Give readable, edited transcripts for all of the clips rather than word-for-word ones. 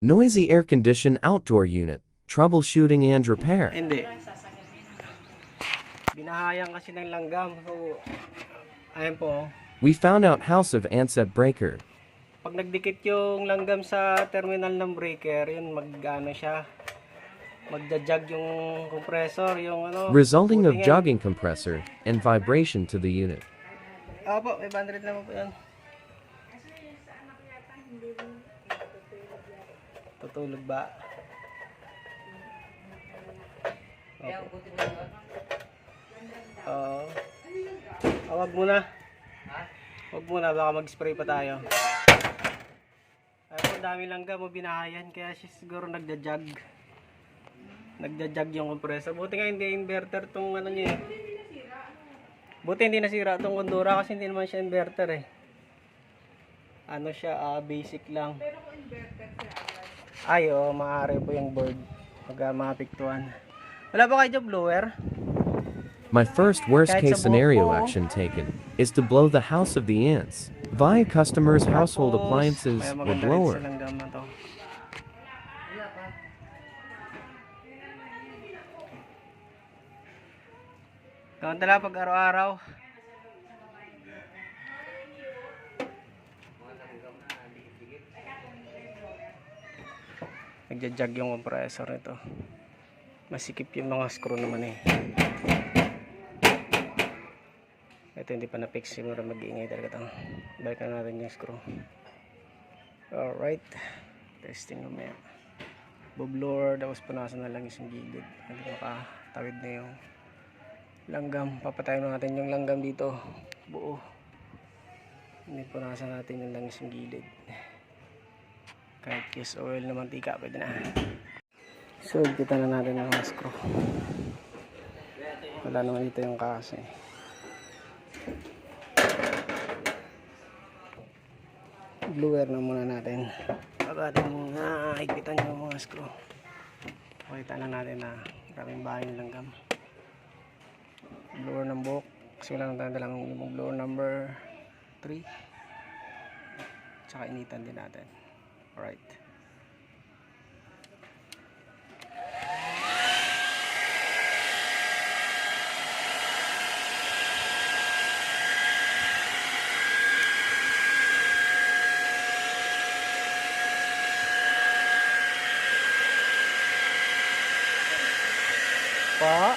Noisy air-conditioned-outdoor unit, troubleshooting and repair. Hindi. Binahayan kasi ng langgam. So, ayan po. We found out house of Anset breaker. Pag nagdikit yung langgam sa terminal ng breaker, yun mag-ano siya. Magja-jog yung compressor, yung ano. Resulting of butingin. jogging compressor and vibration to the unit. Opo, 500 naman po yan. Tutulog ba? Opo. Wag muna. Wag muna, baka mag-spray pa tayo. Ay po, dami langgam mo binahayan, kaya siya siguro nagja-jog. Nagja-jog yung compressor. Buti nga hindi inverter tong ano niya. Buti hindi nasira tong kondura kasi hindi naman siya inverter eh. Ano siya, basic lang. Pero kung inverter siya. Ay, maaari po yung board. Pag mapiktuan. Wala ba kayo blower? My first worst case scenario action taken is to blow the house of the ants via customers' household appliances or blower. Gawin tala pag araw-araw. Nagja-jog yung compressor nito. Masikip yung mga screw naman eh. Ito hindi pa na-fix, siguro mag-iingay talaga ito. Balik na natin yung screw. Alright. Testing naman. Boblower, tapos punasan na lang yung gilid. Hindi makatawid na yung langgam. Papatayin natin yung langgam dito. Buo. Hindi punasan natin yung langis yung gilid. Kahit use oil na mantika, pwede na. So, kita na natin yung mga screw. Wala naman dito yung kasi. Blower na muna natin. Bago natin muna higpitan yung mga screw. Pakita lang natin na maraming bahay yung langgam. Blower ng buhok. Kasi wala natin dalang yung blower number 3. Tsaka initan din natin. Alright. Pa.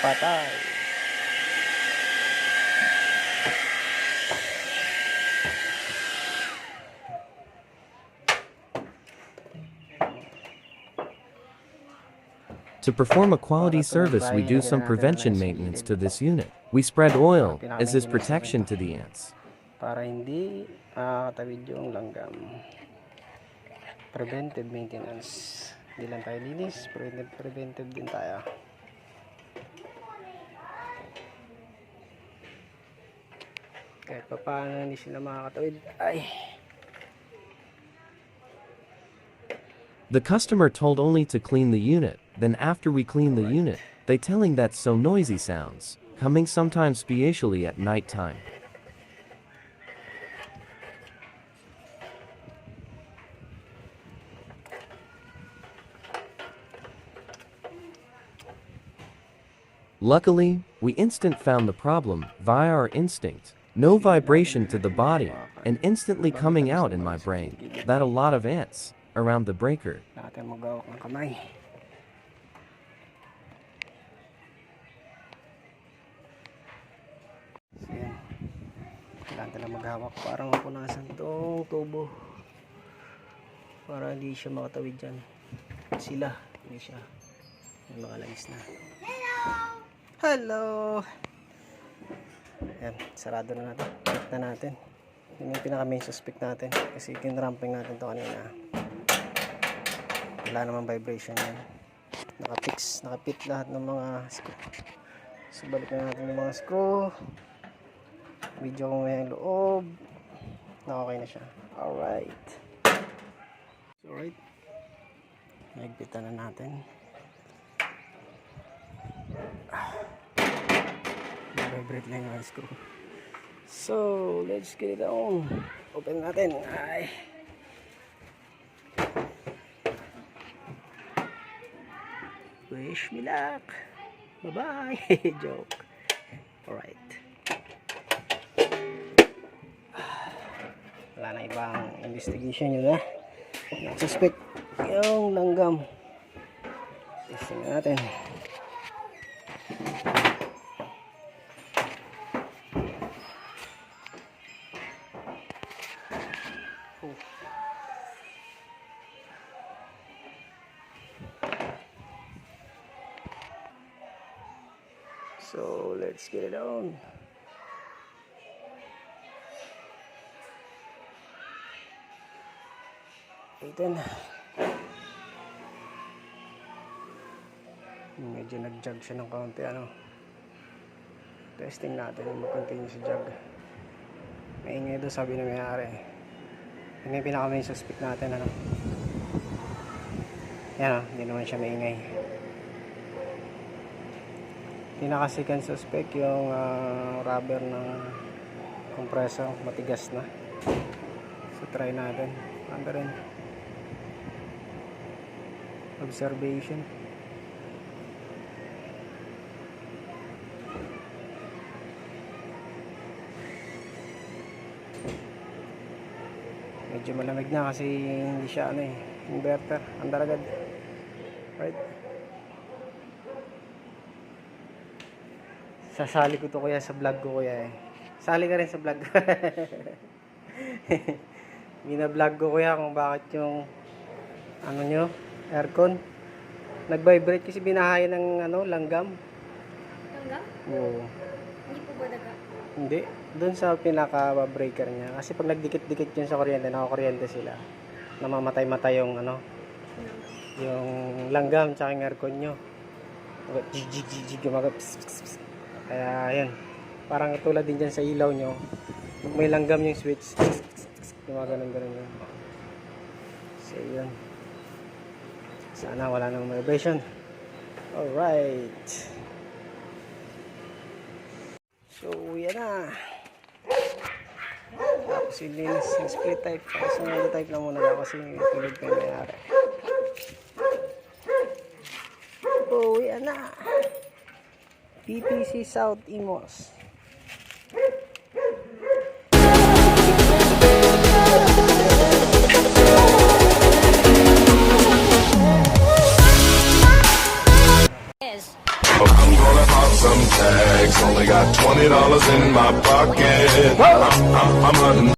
Patay. To perform a quality service, we do some prevention maintenance to this unit. We spread oil as this protection to the ants. Para hindi makakatawid yung langgam. Preventive maintenance. Hindi lang tayo linis, preventive din tayo. Kahit pa paano hindi sila makakatawid. Ay. The customer told only to clean the unit. Then after we clean the unit, they telling that so noisy sounds, coming sometimes especially at night time. Luckily, we instant found the problem via our instinct. No vibration to the body, and instantly coming out in my brain that a lot of ants around the breaker. Natin magawak ng kamay. Kailangan na maghawak para mapunasan itong tubo. Para hindi siya makatawid dyan. Sila, hindi siya. May mga langis na. Hello! Hello! Ayan, sarado na natin. Check na natin. Yun yung pinaka main suspect natin. Kasi kinramping natin to kanina. Wala namang vibration yan. Nakapit lahat ng mga screw. So balik na natin yung mga screw. Video ko may loob. Okay na siya. Alright. Alright. Nagpitan na natin. Vibrate na yung screw. So, let's get it on. Open natin. Ay. Wish me luck. Bye-bye. Joke. Alright. Wala na ibang investigation yun, ha? Suspect yung langgam. Testing natin. So let's get it on. Ito na. Medyo nag-jog siya ng kaunti, ano. Testing natin yung mag-continue sa jog. Maingay doon, sabi na may-ari. Yun yung pinaka main suspect natin, ano. Yan, hindi naman siya maingay. Pinaka-second suspect yung rubber ng compressor, matigas na. So try natin. Ano rin? Observation. Medyo malamig na kasi hindi siya ano eh, inverter, andar agad. Right? Sasali ko to kuya sa vlog ko kuya eh. Sali ka rin sa vlog ko. Bina-vlog ko kuya kung bakit yung ano nyo, aircon nag-vibrate kasi binahayan ng ano, langgam. Langgam? Oo. Hindi po ba daga? Hindi. Doon sa pinaka-breaker niya. Kasi pag nagdikit-dikit yun sa kuryente, nakakuryente sila. Namamatay-matay yung ano, yung langgam tsaka yung aircon nyo. Jig-jig-jig gumaga. Kaya yan. Parang tulad din dyan sa ilaw nyo. Pag may langgam yung switch, gumaganon-ganon yun. So yun. Sana wala nang vibration. Alright. So yan na. Tapos ilinis yung split type. Tapos yung type na muna daw kasi tulog pa yung mayari. Oh yan na. PPC South Imos. I'm gonna pop some tags. Only got $20 in my pocket. I'm hunting